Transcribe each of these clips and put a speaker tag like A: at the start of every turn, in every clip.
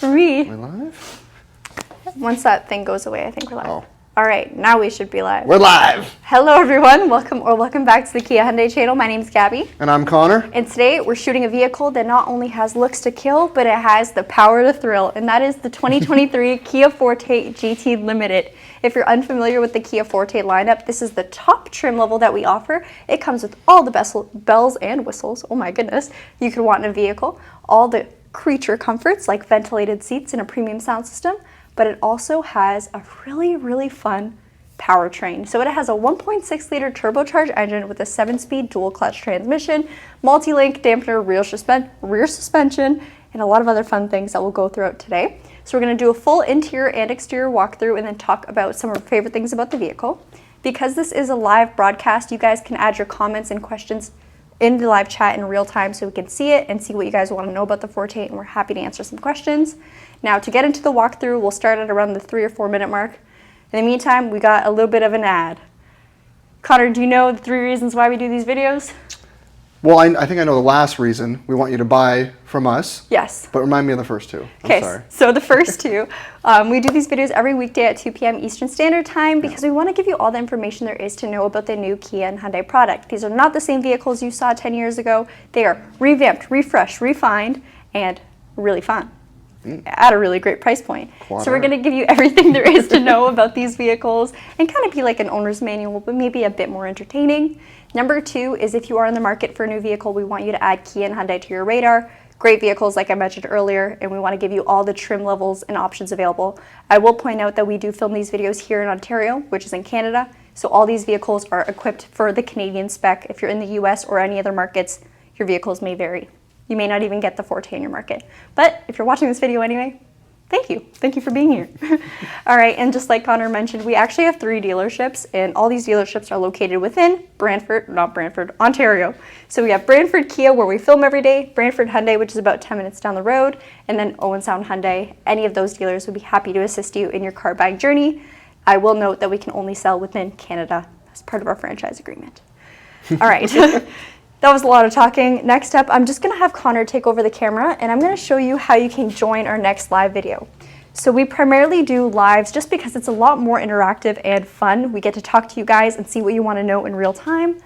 A: for me.
B: We're live?
A: Once that thing goes away, I think we're live.
B: Oh.
A: All right, now we should be live.
B: We're live!
A: Hello everyone, welcome back to the Kia Hyundai channel. My name's Gabby.
B: And I'm Connor.
A: And today we're shooting a vehicle that not only has looks to kill, but it has the power to thrill. And that is the 2023 Kia Forte GT Limited. If you're unfamiliar with the Kia Forte lineup, this is the top trim level that we offer. It comes with all the bells and whistles, oh my goodness, you could want in a vehicle. All the creature comforts like ventilated seats and a premium sound system. But it also has a really fun powertrain. So it has a 1.6 liter turbocharged engine with a 7-speed dual clutch transmission, multi-link dampener, rear suspension, and a lot of other fun things that we'll go throughout today. So we're going to do a full interior and exterior walkthrough and then talk about some of our favorite things about the vehicle. Because this is a live broadcast, you guys can add your comments and questions in the live chat in real time so we can see it and see what you guys want to know about the Forte, and we're happy to answer some questions. Now, to get into the walkthrough, we'll start at around the 3 or 4 minute mark. In the meantime, we got a little bit of an ad. Connor, do you know the 3 reasons why we do these videos?
B: Well, I think I know the last reason. We want you to buy from us.
A: Yes.
B: But remind me of the first two.
A: Okay,
B: I'm sorry.
A: So the first two, we do these videos every weekday at 2 p.m. Eastern Standard Time because we want to give you all the information there is to know about the new Kia and Hyundai product. These are not the same vehicles you saw 10 years ago. They are revamped, refreshed, refined, and really fun. At a really great price point. So we're going to give you everything there is to know about these vehicles and kind of be like an owner's manual, but maybe a bit more entertaining. Number 2 is if you are in the market for a new vehicle, we want you to add Kia and Hyundai to your radar. Great vehicles like I mentioned earlier, and we want to give you all the trim levels and options available. I will point out that we do film these videos here in Ontario, which is in Canada, so all these vehicles are equipped for the Canadian spec. If you're in the US or any other markets, your vehicles may vary. You may not even get the Forte in your market. But if you're watching this video anyway, thank you. Thank you for being here. All right, and just like Connor mentioned, we actually have 3 dealerships, and all these dealerships are located within Ontario. So we have Brantford Kia, where we film every day, Brantford Hyundai, which is about 10 minutes down the road, and then Owen Sound Hyundai. Any of those dealers would be happy to assist you in your car buying journey. I will note that we can only sell within Canada as part of our franchise agreement. All right. That was a lot of talking. Next up, I'm just going to have Connor take over the camera, and I'm going to show you how you can join our next live video. So we primarily do lives just because it's a lot more interactive and fun. We get to talk to you guys and see what you want to know in real time.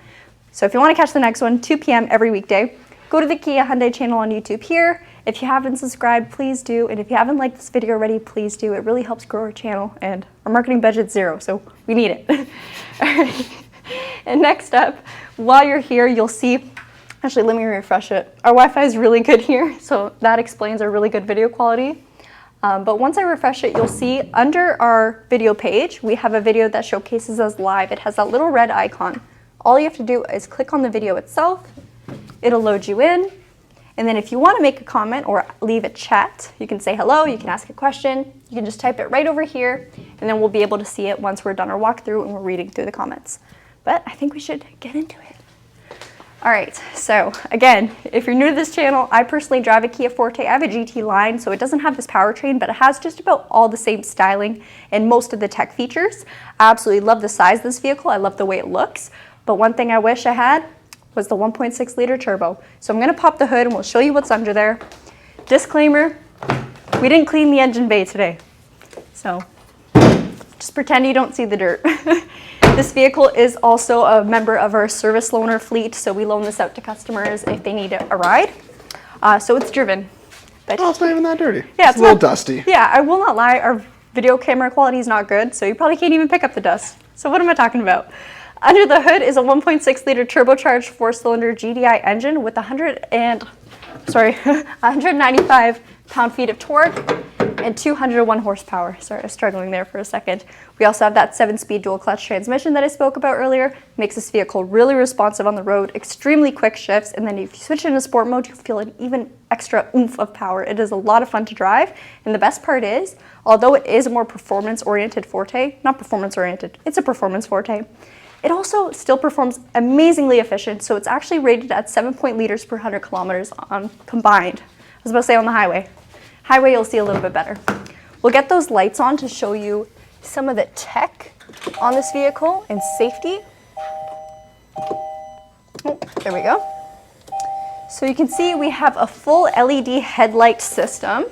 A: So if you want to catch the next one, 2 p.m. every weekday, go to the Kia Hyundai channel on YouTube here. If you haven't subscribed, please do. And if you haven't liked this video already, please do. It really helps grow our channel, and our marketing budget's 0, so we need it. All right. And next up, while you're here, you'll see, actually let me refresh it. Our Wi-Fi is really good here, so that explains our really good video quality. But once I refresh it, you'll see under our video page, we have a video that showcases us live. It has that little red icon. All you have to do is click on the video itself. It'll load you in. And then if you want to make a comment or leave a chat, you can say hello, you can ask a question, you can just type it right over here, and then we'll be able to see it once we're done our walkthrough and we're reading through the comments. But I think we should get into it. All right, so again, if you're new to this channel, I personally drive a Kia Forte. I have a GT line, so it doesn't have this powertrain, but it has just about all the same styling and most of the tech features. I absolutely love the size of this vehicle. I love the way it looks. But one thing I wish I had was the 1.6 liter turbo. So I'm gonna pop the hood and we'll show you what's under there. Disclaimer, we didn't clean the engine bay today. So just pretend you don't see the dirt. This vehicle is also a member of our service loaner fleet, so we loan this out to customers if they need a ride. So it's driven. But
B: Oh, it's not even that dirty.
A: Yeah,
B: it's a little dusty.
A: Yeah, I will not lie, our video camera quality is not good, so you probably can't even pick up the dust. So what am I talking about? Under the hood is a 1.6 liter turbocharged 4-cylinder GDI engine with 195 pound-feet of torque and 201 horsepower. Sorry, I was struggling there for a second. We also have that 7-speed dual clutch transmission that I spoke about earlier. Makes this vehicle really responsive on the road, extremely quick shifts, and then if you switch into sport mode, you feel an even extra oomph of power. It is a lot of fun to drive, and the best part is, although it is a more performance-oriented Forte, not performance-oriented, it's a performance Forte, it also still performs amazingly efficient, so it's actually rated at 7 liters per 100 kilometers on combined. I was about to say on the highway. Highway, you'll see a little bit better. We'll get those lights on to show you some of the tech on this vehicle and safety. Oh, there we go. So you can see we have a full LED headlight system.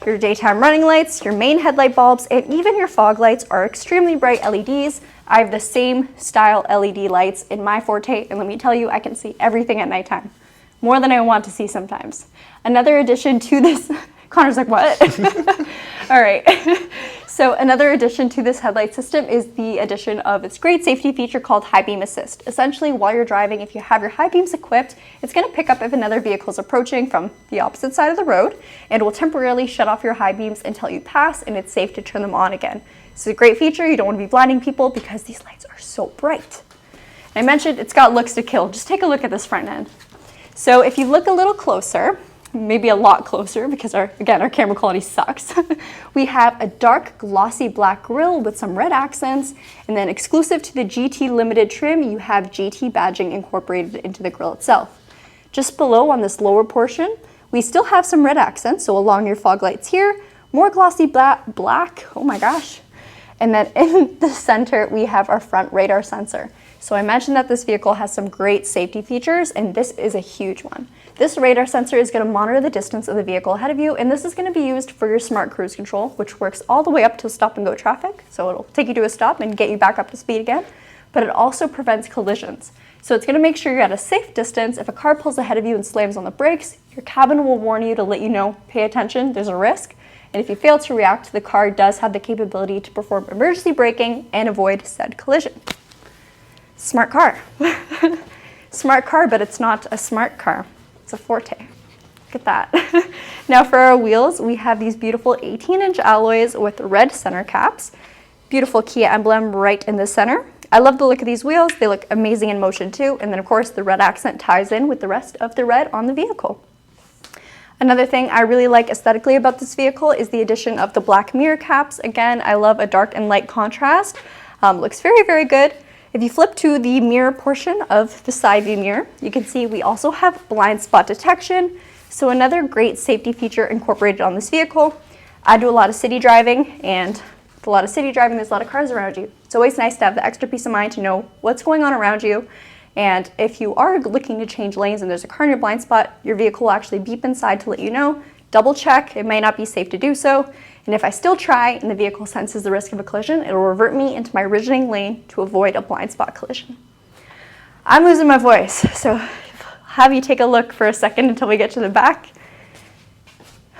A: Your daytime running lights, your main headlight bulbs, and even your fog lights are extremely bright LEDs. I have the same style LED lights in my Forte, and let me tell you, I can see everything at nighttime. More than I want to see sometimes. Another addition to this, Connor's like, what? All right. So another addition to this headlight system is the addition of its great safety feature called high beam assist. Essentially, while you're driving, if you have your high beams equipped, it's going to pick up if another vehicle is approaching from the opposite side of the road, and will temporarily shut off your high beams until you pass, and it's safe to turn them on again. This is a great feature. You don't want to be blinding people because these lights are so bright. And I mentioned it's got looks to kill. Just take a look at this front end. So if you look a little closer, maybe a lot closer because our camera quality sucks. We have a dark glossy black grille with some red accents, and then exclusive to the GT limited trim, you have GT badging incorporated into the grille itself. Just below on this lower portion, we still have some red accents, so along your fog lights here, more glossy black, oh my gosh. And then in the center, we have our front radar sensor. So I mentioned that this vehicle has some great safety features, and this is a huge one. This radar sensor is going to monitor the distance of the vehicle ahead of you, and this is going to be used for your smart cruise control, which works all the way up to stop and go traffic. So it'll take you to a stop and get you back up to speed again, but it also prevents collisions. So it's going to make sure you're at a safe distance. If a car pulls ahead of you and slams on the brakes, your cabin will warn you to let you know, pay attention, there's a risk. And if you fail to react, the car does have the capability to perform emergency braking and avoid said collision. Smart car. Smart car, but it's not a smart car. It's a Forte. Look at that. Now for our wheels, we have these beautiful 18-inch alloys with red center caps. Beautiful Kia emblem right in the center. I love the look of these wheels. They look amazing in motion too. And then of course the red accent ties in with the rest of the red on the vehicle. Another thing I really like aesthetically about this vehicle is the addition of the black mirror caps. Again, I love a dark and light contrast. Looks very, very good. If you flip to the mirror portion of the side view mirror, you can see we also have blind spot detection. So another great safety feature incorporated on this vehicle. I do a lot of city driving, and with a lot of city driving, there's a lot of cars around you. It's always nice to have the extra peace of mind to know what's going on around you. And if you are looking to change lanes and there's a car in your blind spot, your vehicle will actually beep inside to let you know. Double check, it might not be safe to do so. And if I still try and the vehicle senses the risk of a collision, it will revert me into my originating lane to avoid a blind spot collision. I'm losing my voice, so I'll have you take a look for a second until we get to the back.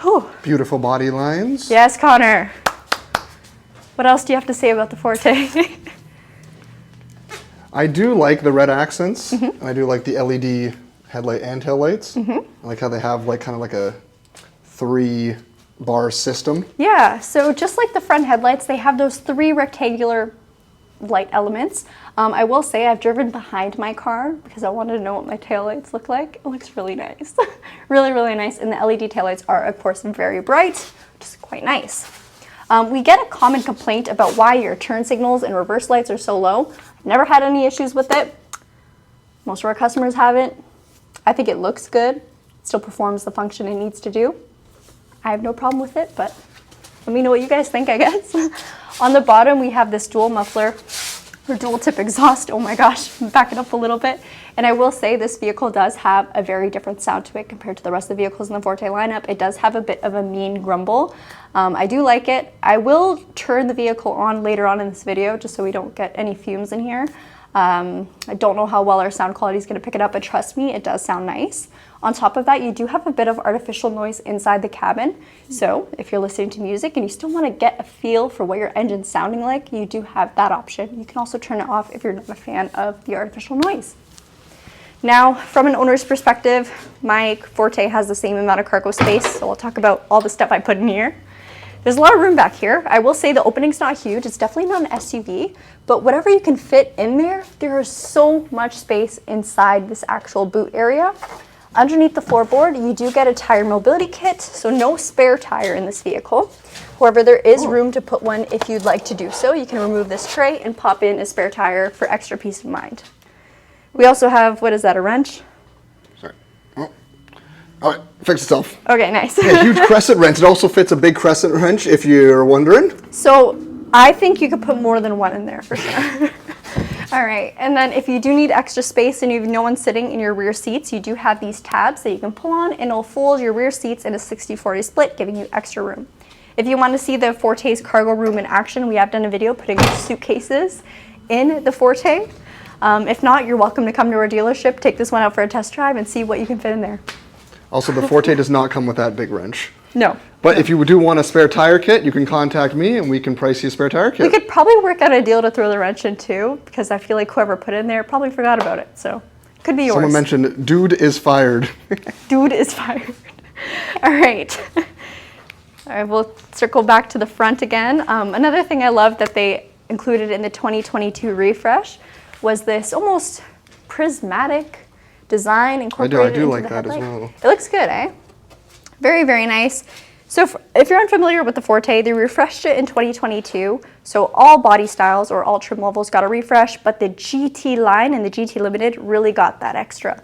A: Whew.
B: Beautiful body lines.
A: Yes, Connor. What else do you have to say about the Forte?
B: I do like the red accents, and I do like the LED headlight and tail lights. I like how they have kind of like a 3-bar system.
A: Yeah, so just like the front headlights, they have those 3 rectangular light elements. I will say I've driven behind my car because I wanted to know what my taillights look like. It looks really nice. Really, really nice. And the LED taillights are, of course, very bright, which is quite nice. We get a common complaint about why your turn signals and reverse lights are so low. I've never had any issues with it. Most of our customers haven't. I think it looks good. It still performs the function it needs to do. I have no problem with it, but let me know what you guys think, I guess. On the bottom, we have this dual muffler or dual tip exhaust. Oh my gosh, back it up a little bit. And I will say this vehicle does have a very different sound to it compared to the rest of the vehicles in the Forte lineup. It does have a bit of a mean grumble. I do like it. I will turn the vehicle on later on in this video just so we don't get any fumes in here. I don't know how well our sound quality is going to pick it up, but trust me, it does sound nice. On top of that, you do have a bit of artificial noise inside the cabin. So if you're listening to music and you still want to get a feel for what your engine's sounding like, you do have that option. You can also turn it off if you're not a fan of the artificial noise. Now, from an owner's perspective, my Forte has the same amount of cargo space, so I'll talk about all the stuff I put in here. There's a lot of room back here. I will say the opening's not huge. It's definitely not an SUV, but whatever you can fit in there, there is so much space inside this actual boot area. Underneath the floorboard, you do get a tire mobility kit, so no spare tire in this vehicle. However, there is room to put one if you'd like to do so. You can remove this tray and pop in a spare tire for extra peace of mind. We also have, what is that, a wrench?
B: Sorry. Oh, it fixed itself.
A: Okay, nice.
B: Yeah, huge crescent wrench. It also fits a big crescent wrench, if you're wondering.
A: So I think you could put more than one in there for sure. All right, and then if you do need extra space and you have no one sitting in your rear seats, you do have these tabs that you can pull on and it'll fold your rear seats in a 60-40 split, giving you extra room. If you want to see the Forte's cargo room in action, we have done a video putting suitcases in the Forte. If not, you're welcome to come to our dealership, take this one out for a test drive and see what you can fit in there.
B: Also, the Forte does not come with that big wrench.
A: No.
B: But if you do want a spare tire kit, you can contact me and we can price you a spare tire kit.
A: We could probably work out a deal to throw the wrench in too, because I feel like whoever put it in there probably forgot about it. So it could be yours.
B: Someone mentioned, dude is fired.
A: Dude is fired. All right. All right, we'll circle back to the front again. Another thing I love that they included in the 2022 refresh was this almost prismatic design incorporated
B: I do
A: into
B: like
A: the
B: that as
A: headlight.
B: well.
A: It looks good, eh? Very, very nice. So if you're unfamiliar with the Forte, they refreshed it in 2022. So all body styles or all trim levels got a refresh, but the GT line and the GT Limited really got that extra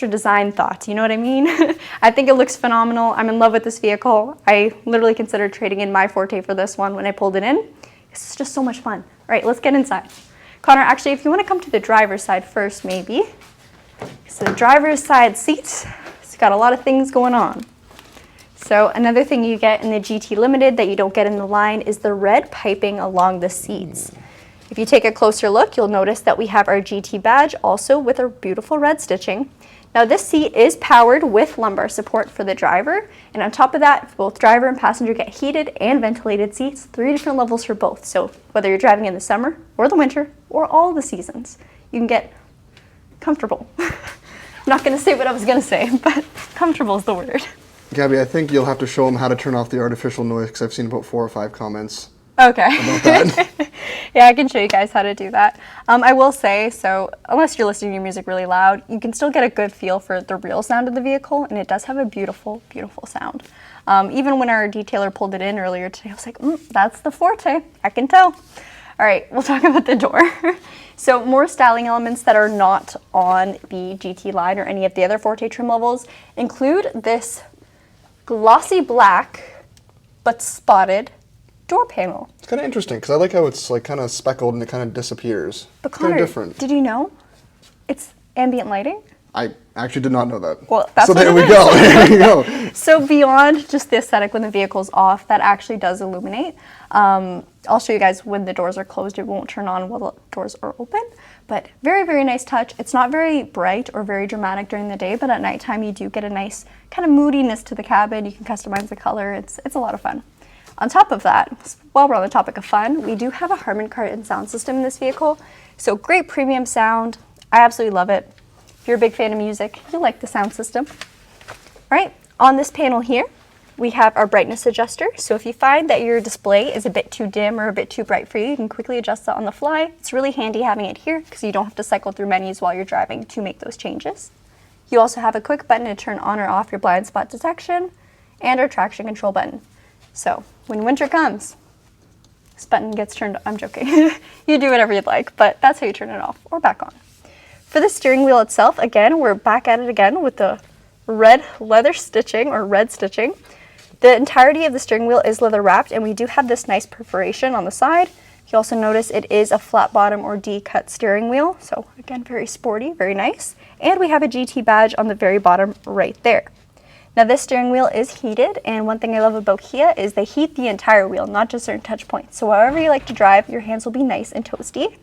A: design thought. You know what I mean? I think it looks phenomenal. I'm in love with this vehicle. I literally considered trading in my Forte for this one when I pulled it in. It's just so much fun. All right, let's get inside. Connor, actually, if you want to come to the driver's side first, maybe. So the driver's side seat, it's got a lot of things going on. So another thing you get in the GT Limited that you don't get in the line is the red piping along the seats. If you take a closer look, you'll notice that we have our GT badge also with our beautiful red stitching. Now this seat is powered with lumbar support for the driver, and on top of that, both driver and passenger get heated and ventilated seats, 3 different levels for both. So whether you're driving in the summer or the winter or all the seasons, you can get comfortable. I'm not going to say what I was going to say, but comfortable is the word.
B: Gabby, I think you'll have to show them how to turn off the artificial noise because I've seen about 4 or 5 comments
A: Okay.
B: about that.
A: Yeah, I can show you guys how to do that. I will say, so unless you're listening to your music really loud, you can still get a good feel for the real sound of the vehicle, and it does have a beautiful, beautiful sound. Even when our detailer pulled it in earlier today, I was like, that's the Forte, I can tell. All right, we'll talk about the door. So more styling elements that are not on the GT line or any of the other Forte trim levels include this glossy black but spotted door panel.
B: It's kind of interesting because I like how it's like kind of speckled and it kind of disappears.
A: But
B: It's kind
A: Connor,
B: of different.
A: did you know it's ambient lighting?
B: I actually did not know that.
A: Well, that's
B: so
A: what
B: there
A: it
B: we go. There we go.
A: So beyond just the aesthetic when the vehicle's off, that actually does illuminate. I'll show you guys when the doors are closed. It won't turn on while the doors are open. But very, very nice touch. It's not very bright or very dramatic during the day, but at nighttime you do get a nice kind of moodiness to the cabin. You can customize the color. It's a lot of fun. On top of that, while we're on the topic of fun, we do have a Harman Kardon sound system in this vehicle. So great premium sound. I absolutely love it. If you're a big fan of music, you'll like the sound system. All right, on this panel here, we have our brightness adjuster. So if you find that your display is a bit too dim or a bit too bright for you, you can quickly adjust that on the fly. It's really handy having it here because you don't have to cycle through menus while you're driving to make those changes. You also have a quick button to turn on or off your blind spot detection and our traction control button. So when winter comes, this button gets turned on. I'm joking. You do whatever you'd like, but that's how you turn it off or back on. For the steering wheel itself, again, we're back at it again with the red leather stitching or red stitching. The entirety of the steering wheel is leather wrapped, and we do have this nice perforation on the side. You also notice it is a flat bottom or D-cut steering wheel. So again, very sporty, very nice. And we have a GT badge on the very bottom right there. Now this steering wheel is heated, and one thing I love about Kia is they heat the entire wheel, not just certain touch points. So however you like to drive, your hands will be nice and toasty.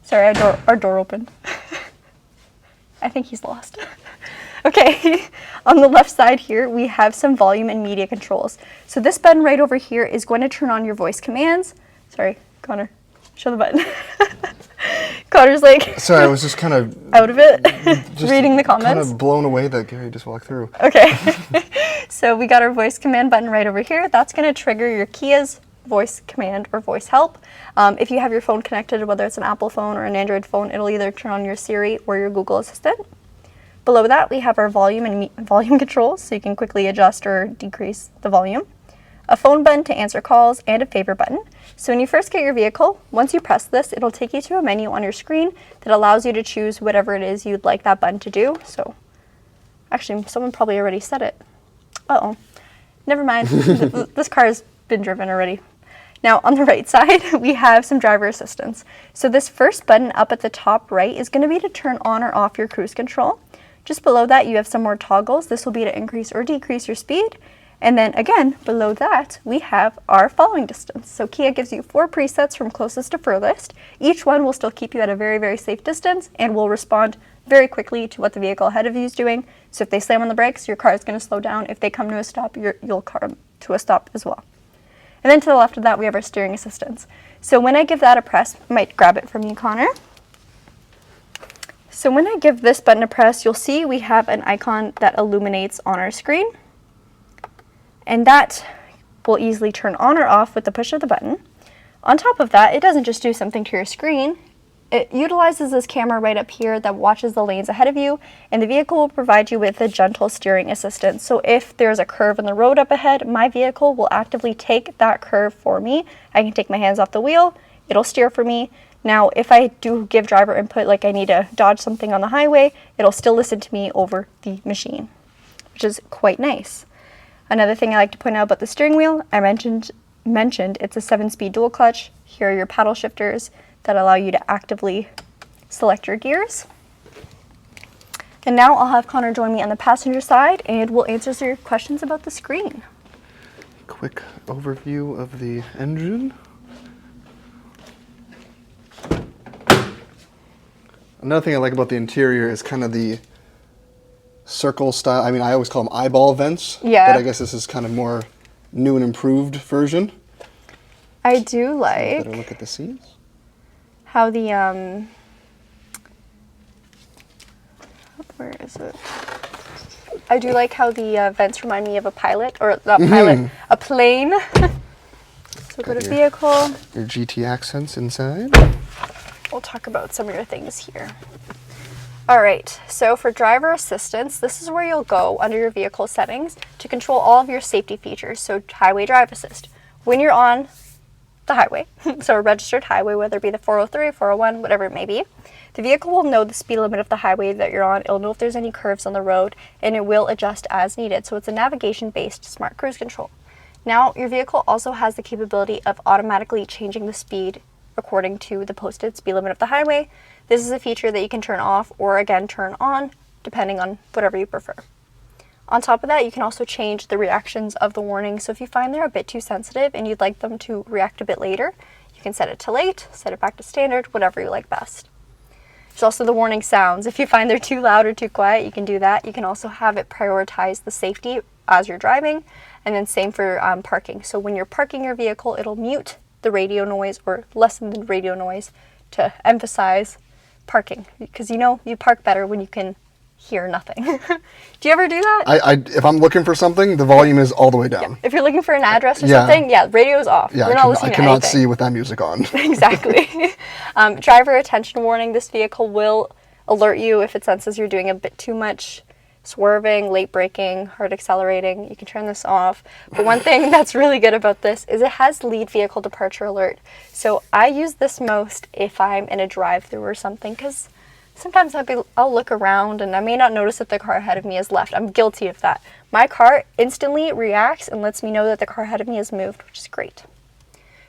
A: Sorry, our door opened. I think he's lost. Okay, on the left side here, we have some volume and media controls. So this button right over here is going to turn on your voice commands. Sorry, Connor, show the button. Connor's like...
B: Sorry, I was just kind of...
A: out of it,
B: just
A: reading the comments.
B: Kind of blown away that Gary just walked through.
A: Okay, so we got our voice command button right over here. That's going to trigger your Kia's voice command or voice help. If you have your phone connected, whether it's an Apple phone or an Android phone, it'll either turn on your Siri or your Google Assistant. Below that, we have our volume and volume controls, so you can quickly adjust or decrease the volume. A phone button to answer calls, and a favorite button. So when you first get your vehicle, once you press this, it'll take you to a menu on your screen that allows you to choose whatever it is you'd like that button to do. So, actually, someone probably already said it. Uh-oh. Never mind. This car has been driven already. Now on the right side, we have some driver assistance. So this first button up at the top right is going to be to turn on or off your cruise control. Just below that, you have some more toggles. This will be to increase or decrease your speed. And then again, below that, we have our following distance. So Kia gives you 4 presets from closest to furthest. Each one will still keep you at a very, very safe distance and will respond very quickly to what the vehicle ahead of you is doing. So if they slam on the brakes, your car is going to slow down. If they come to a stop, you'll come to a stop as well. And then to the left of that, we have our steering assistance. So when I give that a press, I might grab it from you, Connor. So when I give this button a press, you'll see we have an icon that illuminates on our screen. And that will easily turn on or off with the push of the button. On top of that, it doesn't just do something to your screen. It utilizes this camera right up here that watches the lanes ahead of you, and the vehicle will provide you with a gentle steering assistance. So if there's a curve in the road up ahead, my vehicle will actively take that curve for me. I can take my hands off the wheel, it'll steer for me. Now, if I do give driver input, like I need to dodge something on the highway, it'll still listen to me over the machine, which is quite nice. Another thing I like to point out about the steering wheel, I mentioned it's a 7-speed dual clutch. Here are your paddle shifters that allow you to actively select your gears. And now I'll have Connor join me on the passenger side and we'll answer your questions about the screen.
B: Quick overview of the engine. Another thing I like about the interior is kind of the circle style. I mean, I always call them eyeball vents.
A: Yeah.
B: But I guess this is kind of more new and improved version.
A: I do like
B: Better look at the seats.
A: how the where is it? I do like how the vents remind me of a pilot, or not pilot, a plane. So go to vehicle.
B: Your GT accents inside.
A: We'll talk about some of your things here. All right, so for driver assistance, this is where you'll go under your vehicle settings to control all of your safety features. So highway drive assist. When you're on the highway, so a registered highway, whether it be the 403, 401, whatever it may be, the vehicle will know the speed limit of the highway that you're on. It'll know if there's any curves on the road, and it will adjust as needed. So it's a navigation-based smart cruise control. Now, your vehicle also has the capability of automatically changing the speed according to the posted speed limit of the highway. This is a feature that you can turn off or again turn on depending on whatever you prefer. On top of that, you can also change the reactions of the warning. So if you find they're a bit too sensitive and you'd like them to react a bit later, you can set it to late, set it back to standard, whatever you like best. There's also the warning sounds. If you find they're too loud or too quiet, you can do that. You can also have it prioritize the safety as you're driving, and then same for parking. So when you're parking your vehicle, it'll mute the radio noise or lessen the radio noise to emphasize parking, because you know you park better when you can hear nothing. Do you ever do that?
B: If I'm looking for something, the volume is all the way down.
A: Yeah. If you're looking for an address or something, radio's off.
B: Yeah,
A: We're not listening
B: I
A: to
B: cannot
A: anything.
B: see with that music on.
A: Exactly. Driver attention warning. This vehicle will alert you if it senses you're doing a bit too much swerving, late braking, hard accelerating. You can turn this off. But one thing that's really good about this is it has lead vehicle departure alert. So I use this most if I'm in a drive-through or something, because sometimes I'll look around and I may not notice that the car ahead of me is left. I'm guilty of that. My car instantly reacts and lets me know that the car ahead of me has moved, which is great.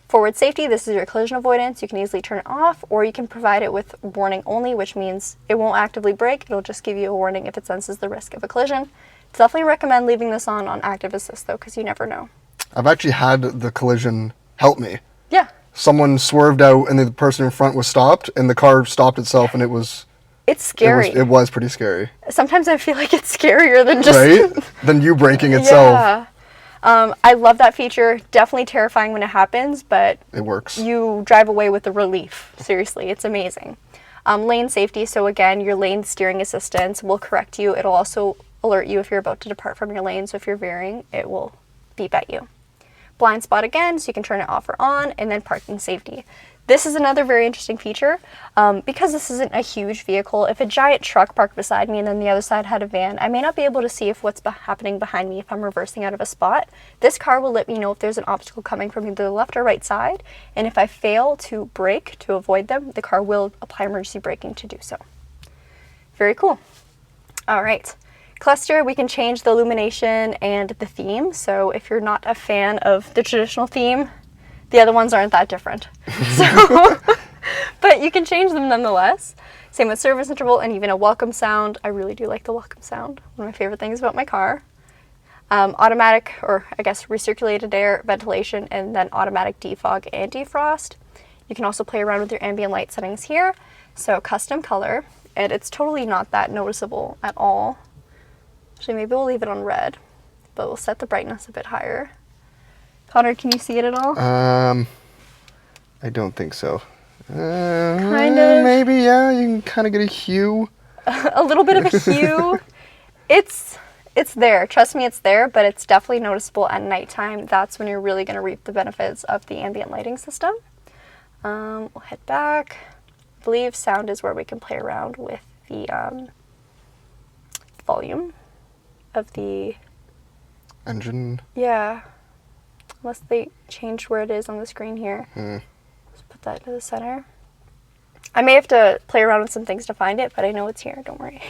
A: Forward safety, this is your collision avoidance. You can easily turn it off, or you can provide it with warning only, which means it won't actively brake. It'll just give you a warning if it senses the risk of a collision. Definitely recommend leaving this on active assist though, because you never know.
B: I've actually had the collision help me.
A: Yeah.
B: Someone swerved out and the person in front was stopped, and the car stopped itself, and
A: it's scary.
B: It was pretty scary.
A: Sometimes I feel like it's scarier than just
B: right? Than you braking itself.
A: Yeah. I love that feature. Definitely terrifying when it happens, but
B: it works.
A: You drive away with the relief. Seriously, it's amazing. Lane safety. So again, your lane steering assistance will correct you. It'll also alert you if you're about to depart from your lane. So if you're veering, it will beep at you. Blind spot again, so you can turn it off or on, and then parking safety. This is another very interesting feature. Because this isn't a huge vehicle, if a giant truck parked beside me and then the other side had a van, I may not be able to see if what's happening behind me if I'm reversing out of a spot. This car will let me know if there's an obstacle coming from either the left or right side, and if I fail to brake to avoid them, the car will apply emergency braking to do so. Very cool. All right. Cluster, we can change the illumination and the theme. So if you're not a fan of the traditional theme, The other ones aren't that different. So, but you can change them nonetheless. Same with service interval and even a welcome sound. I really do like the welcome sound. One of my favorite things about my car. Automatic, or I guess recirculated air, ventilation, and then automatic defog and defrost. You can also play around with your ambient light settings here. So custom color, and it's totally not that noticeable at all. Actually, maybe we'll leave it on red, but we'll set the brightness a bit higher. Connor, can you see it at all?
B: I don't think so.
A: Kind of.
B: Maybe, yeah. You can kind of get a hue.
A: A little bit of a hue. It's there. Trust me, it's there, but it's definitely noticeable at nighttime. That's when you're really going to reap the benefits of the ambient lighting system. We'll head back. I believe sound is where we can play around with the volume of the
B: engine.
A: Yeah. Unless they changed where it is on the screen here. Let's put that to the center. I may have to play around with some things to find it, but I know it's here. Don't worry.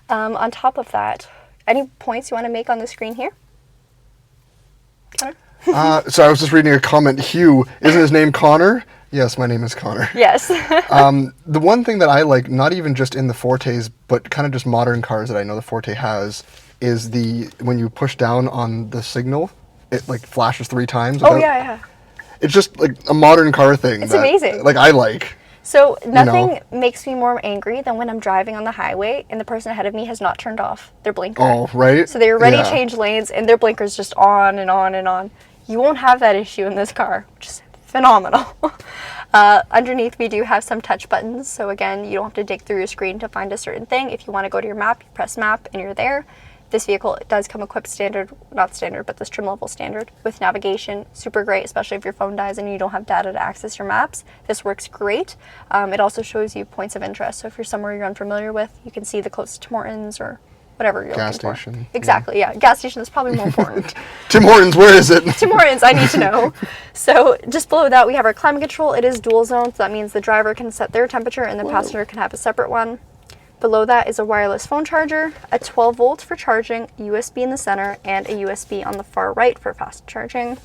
A: On top of that, any points you want to make on the screen here? Connor?
B: So I was just reading a comment. Hugh, isn't his name Connor? Yes, my name is Connor.
A: Yes.
B: The one thing that I like, not even just in the Fortes, but kind of just modern cars that I know the Forte has, is when you push down on the signal, it like flashes 3 times.
A: Oh yeah.
B: It's just like a modern car thing.
A: It's amazing.
B: Like I like.
A: So nothing makes me more angry than when I'm driving on the highway and the person ahead of me has not turned off their blinker.
B: Oh, right?
A: So they already changed lanes and their blinker's just on and on and on. You won't have that issue in this car, which is phenomenal. Underneath we do have some touch buttons. So again, you don't have to dig through your screen to find a certain thing. If you want to go to your map, you press map and you're there. This vehicle does come equipped not standard, but this trim level standard with navigation. Super great, especially if your phone dies and you don't have data to access your maps. This works great. It also shows you points of interest. So if you're somewhere you're unfamiliar with, you can see the closest Tim Hortons or whatever you're
B: gas
A: looking
B: station.
A: for. Exactly, yeah. Gas station is probably more important.
B: Tim Hortons, where is it?
A: Tim Hortons, I need to know. So just below that, we have our climate control. It is dual zone, so that means the driver can set their temperature and the passenger can have a separate one. Below that is a wireless phone charger, a 12 volt for charging, USB in the center, and a USB on the far right for fast charging.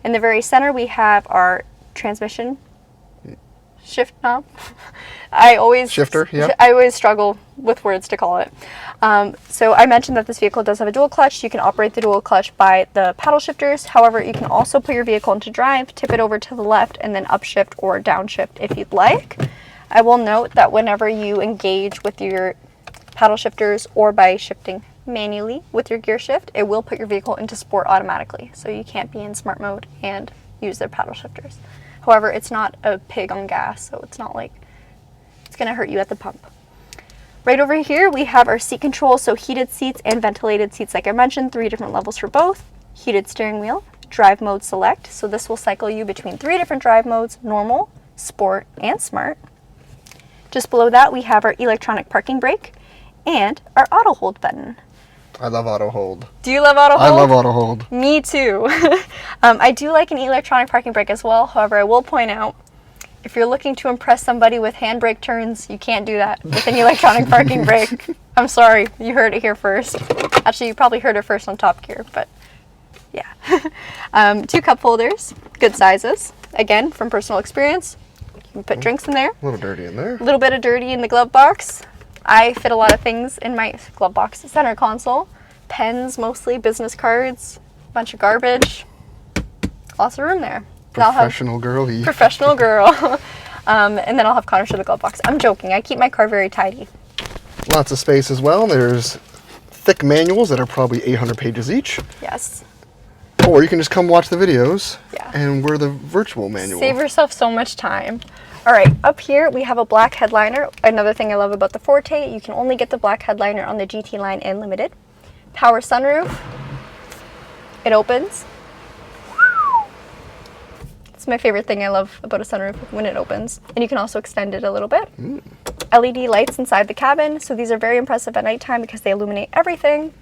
A: In the very center, we have our transmission shift knob.
B: Shifter, yeah.
A: I always struggle with words to call it. So I mentioned that this vehicle does have a dual clutch. You can operate the dual clutch by the paddle shifters. However, you can also put your vehicle into drive, tip it over to the left, and then upshift or downshift if you'd like. I will note that whenever you engage with your paddle shifters or by shifting manually with your gear shift, it will put your vehicle into sport automatically. So you can't be in smart mode and use their paddle shifters. However, it's not a pig on gas, so it's not like it's going to hurt you at the pump. Right over here, we have our seat control, so heated seats and ventilated seats, like I mentioned, 3 different levels for both. Heated steering wheel, drive mode select, so this will cycle you between 3 different drive modes, normal, sport, and smart. Just below that, we have our electronic parking brake and our auto hold button.
B: I love auto hold.
A: Do you love auto hold?
B: I love auto hold.
A: Me too. I do like an electronic parking brake as well. However, I will point out, if you're looking to impress somebody with handbrake turns, you can't do that with an electronic parking brake. I'm sorry, you heard it here first. Actually, you probably heard it first on Top Gear, but yeah. 2 cup holders, good sizes. Again, from personal experience. You can put drinks in there.
B: A little dirty in there.
A: A little bit of dirty in the glove box. I fit a lot of things in my glove box. Center console, pens mostly, business cards, a bunch of garbage. Lots of room there.
B: Professional girly.
A: Professional girl. And then I'll have Connor show the glove box. I'm joking. I keep my car very tidy.
B: Lots of space as well. There's thick manuals that are probably 800 pages each.
A: Yes.
B: Or you can just come watch the videos.
A: Yeah.
B: And we're the virtual manual.
A: Save yourself so much time. All right, up here we have a black headliner. Another thing I love about the Forte, you can only get the black headliner on the GT line and Limited. Power sunroof. It opens. It's my favorite thing I love about a sunroof, when it opens. And you can also extend it a little bit. LED lights inside the cabin. So these are very impressive at nighttime because they illuminate everything.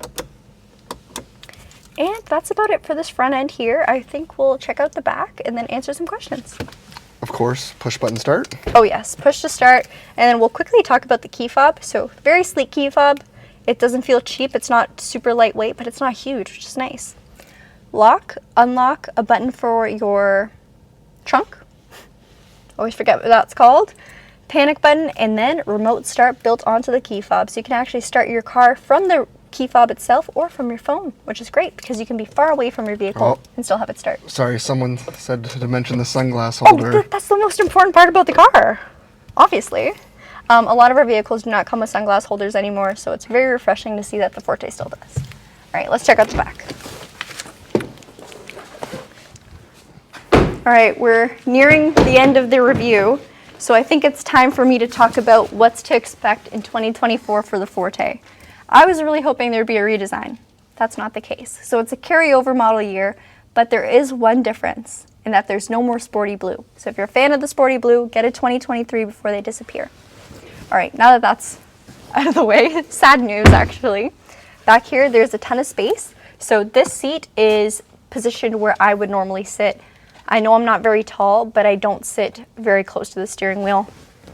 A: And that's about it for this front end here. I think we'll check out the back and then answer some questions.
B: Of course, push button start.
A: Oh yes, push to start. And then we'll quickly talk about the key fob. So very sleek key fob. It doesn't feel cheap. It's not super lightweight, but it's not huge, which is nice. Lock, unlock, a button for your trunk. Always forget what that's called. Panic button, and then remote start built onto the key fob. So you can actually start your car from the key fob itself or from your phone, which is great because you can be far away from your vehicle and still have it start.
B: Sorry, someone said to mention the sunglass
A: Oh,
B: holder.
A: that's the most important part about the car, obviously. A lot of our vehicles do not come with sunglass holders anymore, so it's very refreshing to see that the Forte still does. All right, let's check out the back. All right, we're nearing the end of the review, so I think it's time for me to talk about what's to expect in 2024 for the Forte. I was really hoping there'd be a redesign. That's not the case. So it's a carryover model year, but there is one difference in that there's no more sporty blue. So if you're a fan of the sporty blue, get a 2023 before they disappear. All right, now that that's out of the way, sad news actually. Back here, there's a ton of space. So this seat is positioned where I would normally sit. I know I'm not very tall, but I don't sit very close to the steering wheel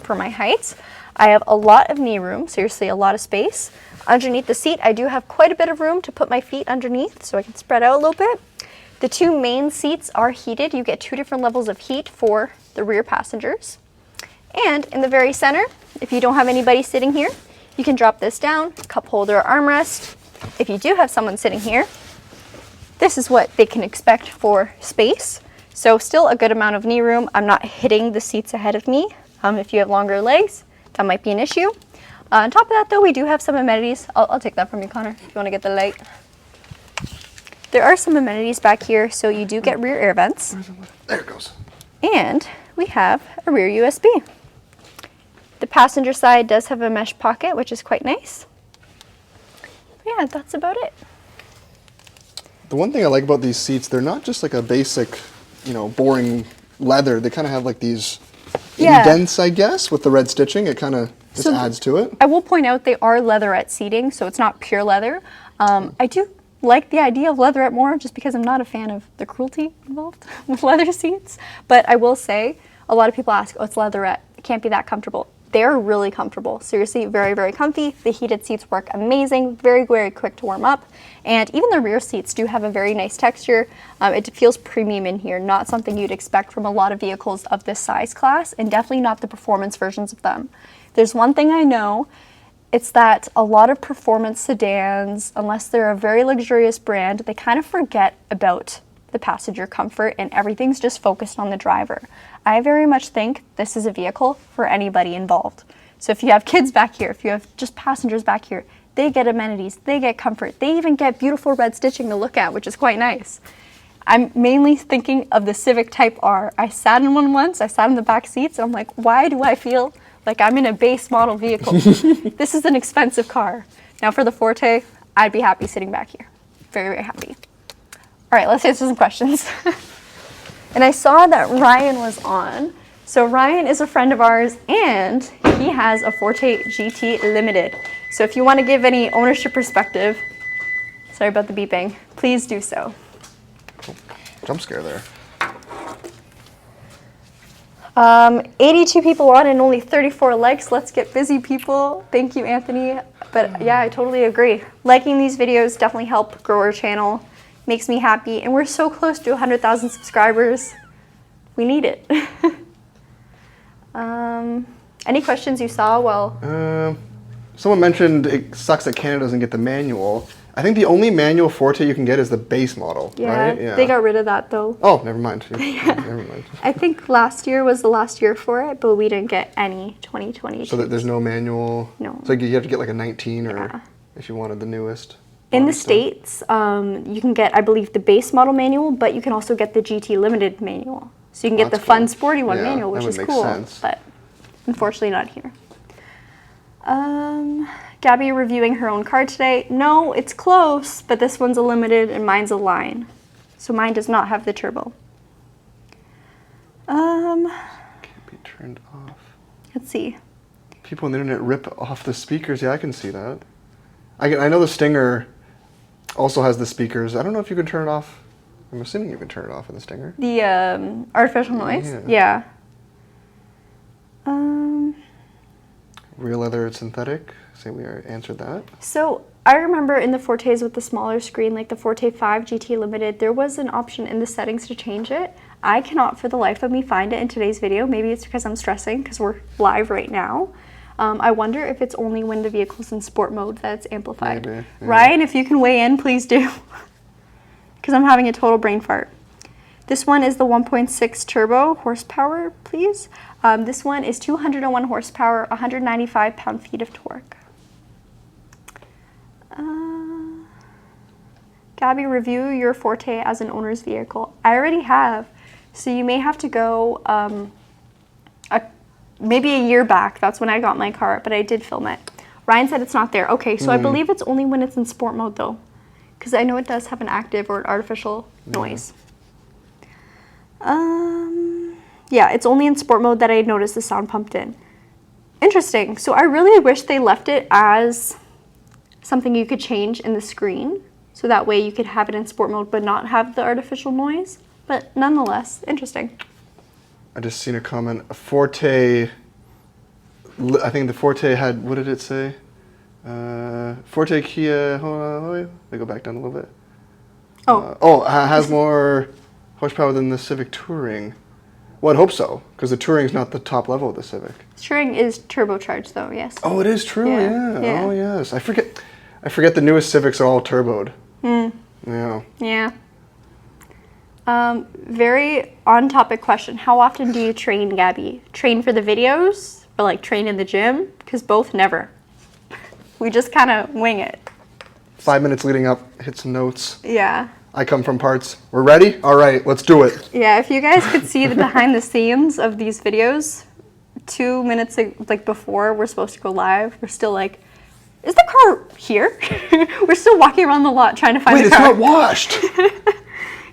A: for my height. I have a lot of knee room, seriously a lot of space. Underneath the seat, I do have quite a bit of room to put my feet underneath so I can spread out a little bit. The two main seats are heated. You get 2 different levels of heat for the rear passengers. And in the very center, if you don't have anybody sitting here, you can drop this down, cup holder, armrest. If you do have someone sitting here, this is what they can expect for space. So still a good amount of knee room. I'm not hitting the seats ahead of me. If you have longer legs, that might be an issue. On top of that though, we do have some amenities. I'll take that from you, Connor, if you want to get the light. There are some amenities back here, so you do get rear air vents.
B: There it goes.
A: And we have a rear USB. The passenger side does have a mesh pocket, which is quite nice. Yeah, that's about it.
B: The one thing I like about these seats, they're not just like a basic, boring leather. They kind of have like these indents, I guess, with the red stitching. It kind of just adds to it.
A: I will point out they are leatherette seating, so it's not pure leather. I do like the idea of leatherette more just because I'm not a fan of the cruelty involved with leather seats. But I will say, a lot of people ask, oh, it's leatherette. It can't be that comfortable. They're really comfortable. Seriously, very, very comfy. The heated seats work amazing, very, very quick to warm up. And even the rear seats do have a very nice texture. It feels premium in here, not something you'd expect from a lot of vehicles of this size class, and definitely not the performance versions of them. There's one thing I know, it's that a lot of performance sedans, unless they're a very luxurious brand, they kind of forget about the passenger comfort and everything's just focused on the driver. I very much think this is a vehicle for anybody involved. So if you have kids back here, if you have just passengers back here, they get amenities, they get comfort, they even get beautiful red stitching to look at, which is quite nice. I'm mainly thinking of the Civic Type R. I sat in one once, I sat in the back seats, and I'm like, why do I feel like I'm in a base model vehicle? This is an expensive car. Now for the Forte, I'd be happy sitting back here. Very, very happy. All right, let's answer some questions. And I saw that Ryan was on. So Ryan is a friend of ours and he has a Forte GT Limited. So if you want to give any ownership perspective, sorry about the beeping, please do so.
B: Jump scare there.
A: 82 people on and only 34 likes. Let's get busy, people. Thank you, Anthony. But yeah, I totally agree. Liking these videos definitely help grow our channel. Makes me happy, and we're so close to 100,000 subscribers. We need it. Any questions you saw? Well,
B: someone mentioned it sucks that Canada doesn't get the manual. I think the only manual Forte you can get is the base model, right?
A: Yeah, they got rid of that though.
B: Oh, never mind. Never mind.
A: I think last year was the last year for it, but we didn't get any 2020.
B: So that there's no manual?
A: No.
B: So you have to get like a 19 or if you wanted the newest?
A: In the States, you can get, I believe, the base model manual, but you can also get the GT Limited manual. So you can get the fun, sporty one manual, which is cool. Sense. But unfortunately not here. Gabby reviewing her own car today. No, it's close, but this one's a limited and mine's a line. So mine does not have the turbo.
B: Can't be turned off.
A: Let's see.
B: People on the internet rip off the speakers. Yeah, I can see that. I know the Stinger also has the speakers. I don't know if you can turn it off. I'm assuming you can turn it off in the Stinger.
A: The artificial noise? Yeah.
B: Real leather synthetic. Say we answered that.
A: So I remember in the Fortes with the smaller screen, like the Forte 5 GT Limited, there was an option in the settings to change it. I cannot for the life of me find it in today's video. Maybe it's because I'm stressing because we're live right now. I wonder if it's only when the vehicle's in sport mode that it's amplified.
B: Maybe, yeah.
A: Ryan, if you can weigh in, please do. Because I'm having a total brain fart. This one is the 1.6 turbo horsepower, please. This one is 201 horsepower, 195 pound-feet of torque. Gabby, review your Forte as an owner's vehicle. I already have. So you may have to go maybe a year back. That's when I got my car, but I did film it. Ryan said it's not there. Okay, so I believe it's only when it's in sport mode though. Because I know it does have an active or an artificial noise. Yeah, it's only in sport mode that I noticed the sound pumped in. Interesting. So I really wish they left it as something you could change in the screen. So that way you could have it in sport mode but not have the artificial noise. But nonetheless, interesting.
B: I just seen a comment. A Forte, I think the Forte had, what did it say? Forte Kia, hold on, let me go back down a little bit. Has more horsepower than the Civic Touring. Well, I'd hope so, because the Touring's not the top level of the Civic.
A: Touring is turbocharged though, yes.
B: Oh, it is true,
A: Yeah.
B: Oh, yes. I forget the newest Civics are all turboed. Yeah.
A: Yeah. Very on-topic question. How often do you train, Gabby? Train for the videos or like train in the gym? Because both never. We just kind of wing it.
B: 5 minutes leading up, hit some notes.
A: Yeah.
B: I come from parts. We're ready? All right, let's do it.
A: Yeah, if you guys could see the behind the scenes of these videos, 2 minutes like before we're supposed to go live, we're still like, is the car here? We're still walking around the lot trying to find the car.
B: Wait, it's not washed.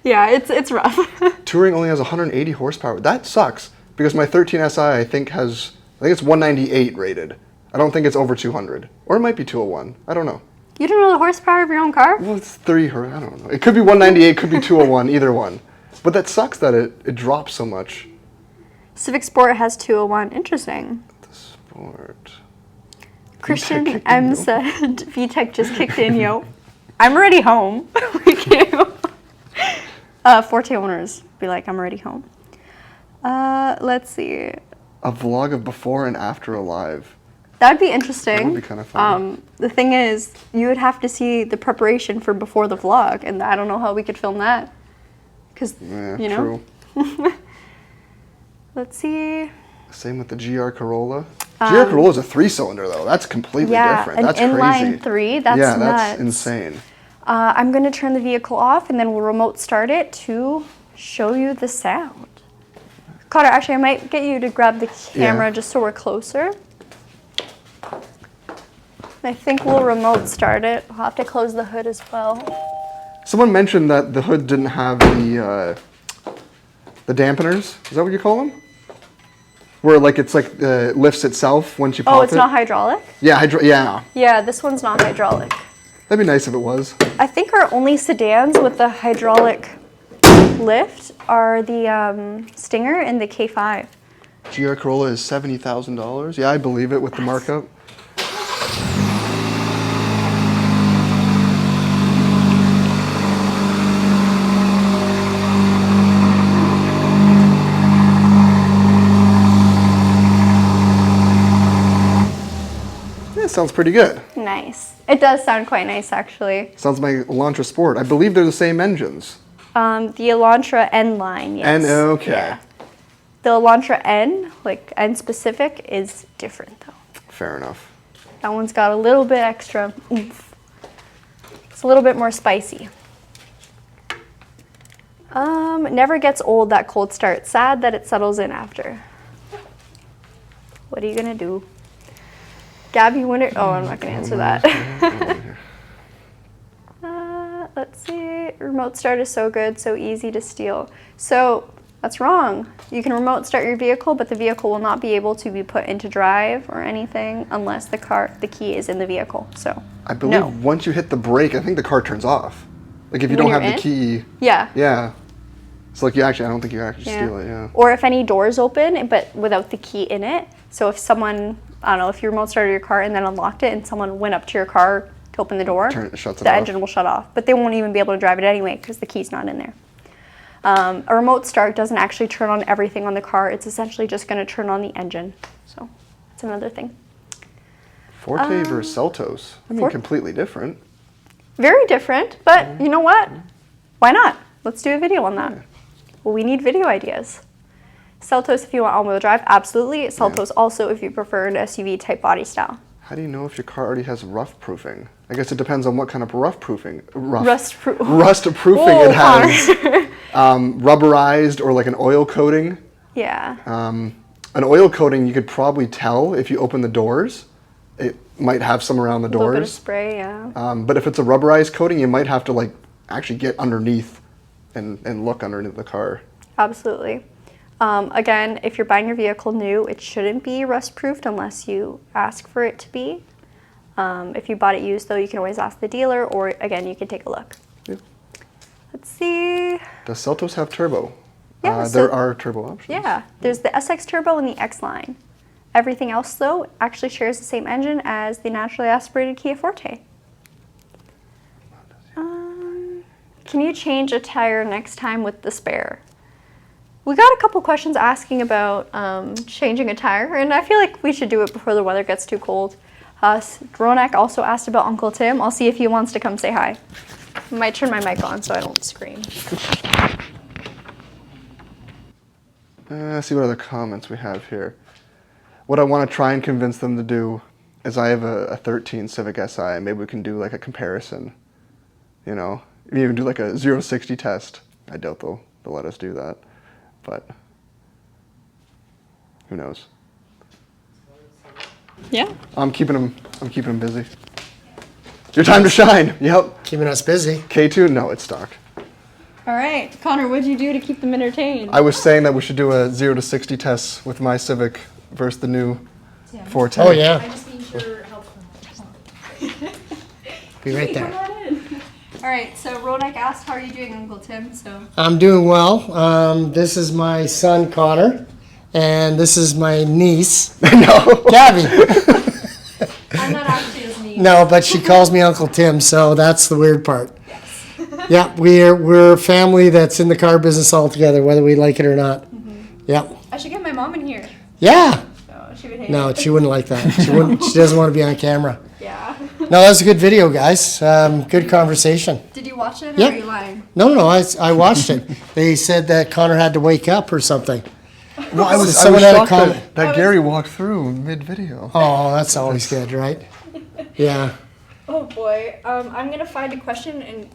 A: Yeah, it's rough.
B: Touring only has 180 horsepower. That sucks because my 13 SI I think it's 198 rated. I don't think it's over 200, or it might be 201. I don't know.
A: You don't know the horsepower of your own car?
B: Well, it's I don't know. It could be 198, could be 201, either one. But that sucks that it drops so much.
A: Civic Sport has 201. Interesting.
B: The Sport.
A: Christian M said, VTech just kicked in, yo. I'm already home. Forte owners be like, I'm already home. Let's see.
B: A vlog of before and after Alive.
A: That'd be interesting.
B: That would be kind of fun.
A: The thing is, you would have to see the preparation for before the vlog, and I don't know how we could film that. Because, you know.
B: True.
A: Let's see.
B: Same with the GR Corolla. GR Corolla is a 3-cylinder though. That's completely different. That's crazy.
A: Inline 3. That's nuts.
B: That's insane.
A: I'm going to turn the vehicle off and then we'll remote start it to show you the sound. Carter, actually, I might get you to grab the camera just so we're closer. I think we'll remote start it. We'll have to close the hood as well.
B: Someone mentioned that the hood didn't have the dampeners. Is that what you call them? Where like it's like lifts itself once you pop it.
A: Oh, it's not hydraulic?
B: Yeah, yeah.
A: Yeah, this one's not hydraulic.
B: That'd be nice if it was.
A: I think our only sedans with the hydraulic lift are the Stinger and the K5.
B: GR Corolla is $70,000. Yeah, I believe it with the markup. Sounds pretty good.
A: Nice. It does sound quite nice, actually.
B: Sounds like Elantra Sport. I believe they're the same engines.
A: The Elantra N line, yes.
B: N, okay.
A: Yeah. The Elantra N, like N specific, is different though.
B: Fair enough.
A: That one's got a little bit extra oomph. It's a little bit more spicy. Never gets old, that cold start. Sad that it settles in after. What are you gonna do? Gabby, winter. Oh, I'm not going to answer that. Let's see. Remote start is so good, so easy to steal. So that's wrong. You can remote start your vehicle, but the vehicle will not be able to be put into drive or anything unless the key is in the vehicle. So
B: I believe once you hit the brake, I think the car turns off. Like if you don't have the key.
A: Yeah.
B: Yeah. So like I don't think you actually steal it. Yeah.
A: Or if any doors open, but without the key in it. So if someone, I don't know, if you remote started your car and then unlocked it and someone went up to your car to open the door,
B: It shuts it
A: the
B: off.
A: engine will shut off. But they won't even be able to drive it anyway because the key's not in there. A remote start doesn't actually turn on everything on the car. It's essentially just going to turn on the engine. So it's another thing.
B: Forte versus Seltos. I mean, completely different.
A: Very different, but you know what? Why not? Let's do a video on that. Well, we need video ideas. Seltos if you want all-wheel drive, absolutely. Seltos also if you prefer an SUV type body style.
B: How do you know if your car already has rough proofing? I guess it depends on what kind of rust proofing
A: Whoa,
B: it has. Rubberized or like an oil coating.
A: Yeah.
B: An oil coating you could probably tell if you open the doors. It might have some around the
A: A little bit of
B: doors.
A: spray, yeah.
B: But if it's a rubberized coating, you might have to like actually get underneath and look underneath the car.
A: Absolutely. Again, if you're buying your vehicle new, it shouldn't be rust-proofed unless you ask for it to be. If you bought it used, though, you can always ask the dealer, or again, you can take a look.
B: Yeah.
A: Let's see.
B: Does Seltos have turbo?
A: Yeah,
B: there are turbo options.
A: Yeah, there's the SX Turbo and the X line. Everything else, though, actually shares the same engine as the naturally aspirated Kia Forte. Can you change a tire next time with the spare? We got a couple questions asking about changing a tire, and I feel like we should do it before the weather gets too cold. Ronak also asked about Uncle Tim. I'll see if he wants to come say hi. I might turn my mic on so I don't scream.
B: Let's see what other comments we have here. What I want to try and convince them to do is I have a 13 Civic Si, and maybe we can do like a comparison. You know, we even do like a 0 to 60 test. I doubt they'll let us do that, but who knows?
A: Yeah.
B: I'm keeping them busy. Your time to shine. Yep.
C: Keeping us busy.
B: K2? No, it's stock.
A: All right, Connor, what'd you do to keep them entertained?
B: I was saying that we should do a 0 to 60 test with my Civic versus the new Forte.
C: Oh, yeah.
D: I just need your help.
C: Be right
A: Come
C: there.
A: on in. All right, so Ronak asked, how are you doing, Uncle Tim? So
C: I'm doing well. This is my son, Connor, and this is my niece,
B: No.
C: Gabby.
A: I'm not actually his niece.
C: No, but she calls me Uncle Tim, so that's the weird part. Yeah, we're a family that's in the car business all together, whether we like it or not. Yep.
A: I should get my mom in here.
C: Yeah.
A: So she would hate
C: No,
A: it.
C: she wouldn't like that. She wouldn't. She doesn't want to be on camera.
A: Yeah.
C: No, that was a good video, guys. Good conversation.
A: Did you watch it or
C: Yeah.
A: are you lying?
C: No, I watched it. They said that Connor had to wake up or something.
B: Well, I was
C: Someone had a
B: shocked
C: comment.
B: that Gary walked through mid-video.
C: Oh, that's always good, right? Yeah.
A: Oh boy. I'm gonna find a question and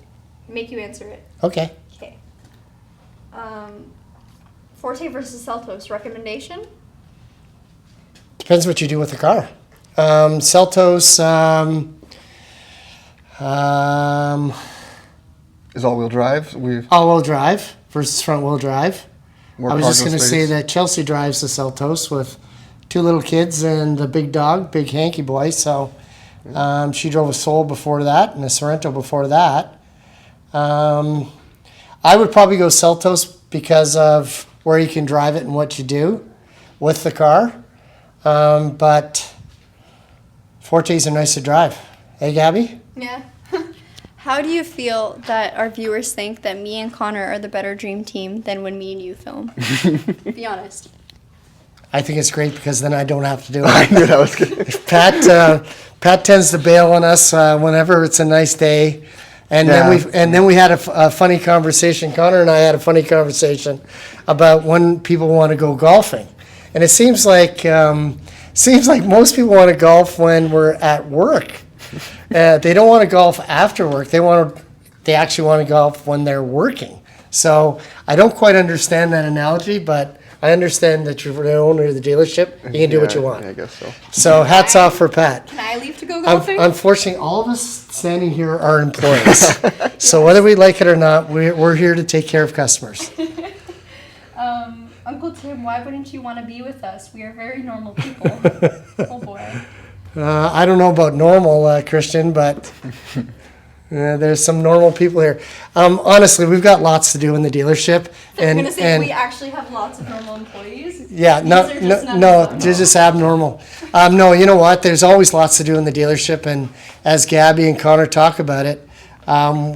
A: make you answer it.
C: Okay.
A: Okay. Forte versus Seltos recommendation?
C: Depends what you do with the car. Seltos,
B: Is all-wheel drive?
C: all-wheel drive versus front-wheel drive.
B: More
C: I was just
B: cargo
C: going to say
B: space.
C: that Chelsea drives the Seltos with 2 little kids and a big dog, big hanky boy. So she drove a Soul before that and a Sorrento before that. I would probably go Seltos because of where you can drive it and what you do with the car. But Fortes are nice to drive. Hey, Gabby?
A: Yeah. How do you feel that our viewers think that me and Connor are the better dream team than when me and you film? Be honest.
C: I think it's great because then I don't have to do
B: I
C: it.
B: knew that was good.
C: Pat tends to bail on us whenever it's a nice day. And
B: Yeah.
C: then we had a funny conversation. Connor and I had a funny conversation about when people want to go golfing, and it seems like most people want to golf when we're at work. They don't want to golf after work. They actually want to golf when they're working. So I don't quite understand that analogy, but I understand that you're the owner of the dealership. You can do what you want.
B: Yeah, I guess so.
C: So hats off for Pat.
A: Can I leave to go golfing?
C: Unfortunately, all of us standing here are employees. So whether we like it or not, we're here to take care of customers.
A: Uncle Tim, why wouldn't you want to be with us? We are very normal people. Oh boy.
C: I don't know about normal, Christian, but There's some normal people here. Honestly, we've got lots to do in the dealership.
A: I'm gonna say we actually have lots of normal employees.
C: Yeah, they're just abnormal. No, you know what? There's always lots to do in the dealership, and as Gabby and Connor talk about it,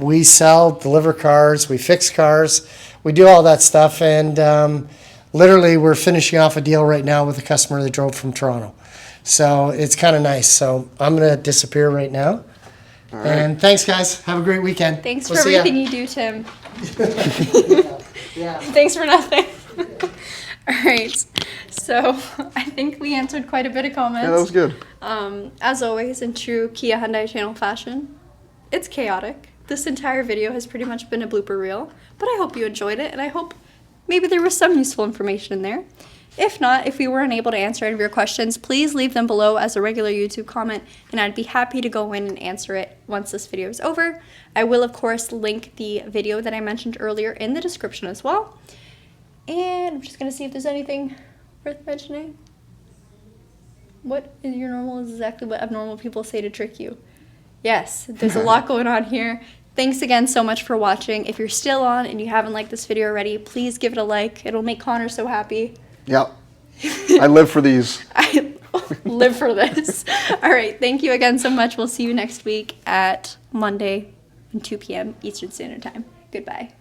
C: we sell, deliver cars, we fix cars, we do all that stuff, and literally we're finishing off a deal right now with a customer that drove from Toronto. So it's kind of nice. So I'm gonna disappear right now.
B: All right.
C: And thanks, guys. Have a great weekend.
A: Thanks
C: We'll
A: for
C: see ya.
A: everything you do, Tim.
C: Yeah.
A: Thanks for nothing. All right. So I think we answered quite a bit of comments.
B: Yeah, that was good.
A: As always, in true Kia Hyundai channel fashion, it's chaotic. This entire video has pretty much been a blooper reel, but I hope you enjoyed it, and I hope maybe there was some useful information in there. If not, if we weren't able to answer any of your questions, please leave them below as a regular YouTube comment, and I'd be happy to go in and answer it once this video is over. I will, of course, link the video that I mentioned earlier in the description as well. And I'm just going to see if there's anything worth mentioning. What is your normal is exactly what abnormal people say to trick you. Yes, there's a lot going on here. Thanks again so much for watching. If you're still on and you haven't liked this video already, please give it a like. It'll make Connor so happy.
B: Yep. I live for these.
A: I live for this. All right. Thank you again so much. We'll see you next week at Monday at 2 p.m. Eastern Standard Time. Goodbye.